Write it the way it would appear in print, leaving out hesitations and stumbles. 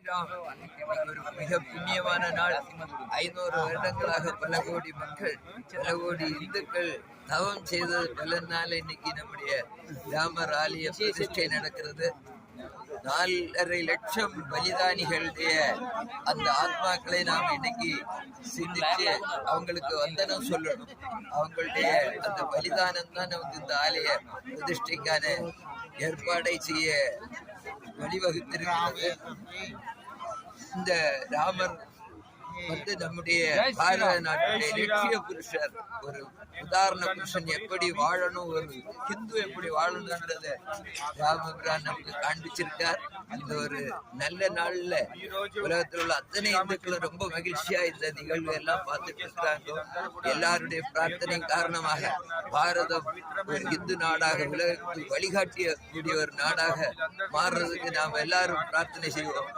பதினெட்டாம் ஒரு மிக புண்ணியமான நாள். 500 வருடங்களாக பல கோடி மக்கள், பல கோடி இந்துக்கள் தவம் செய்தது பலனால இன்னைக்கு நம்முடைய ராமர் ஆலய பிரதிஷ்டை நடக்கிறது. 4.5 லட்சம் பலிதானிகளுடைய அந்த ஆத்மாக்களை நாம் இன்னைக்கு சிந்திச்சு அவங்களுக்கு வந்தனம் சொல்லணும். அவங்களுடைய அந்த பலிதானம் தான் நமக்கு இந்த ஆலய பிரதிஷ்டைக்கான ஏற்பாடை செய்ய வழிவகுத்திருக்கிறது. இந்த ராமர் நம்முடைய பாரத நாட்டுடைய லட்சிய புருஷர், ஒரு உதாரண புருஷன். எப்படி வாழணும், ஒரு ஹிந்து எப்படி வாழணும்ன்றத ராமபிரான் நமக்கு காண்பிச்சிருக்கார். இந்த ஒரு நல்ல நாள்ல உலகத்தில் உள்ள அத்தனை இந்துக்களும் ரொம்ப மகிழ்ச்சியா இந்த நிகழ்வு எல்லாம் பார்த்துட்டு இருக்காங்க. எல்லாருடைய பிரார்த்தனை காரணமாக பாரதம் ஒரு இந்து நாடாக, உலகத்துக்கு வழிகாட்டிய கூடிய ஒரு நாடாக மாறுறதுக்கு நாம் எல்லாரும் பிரார்த்தனை செய்வோம்.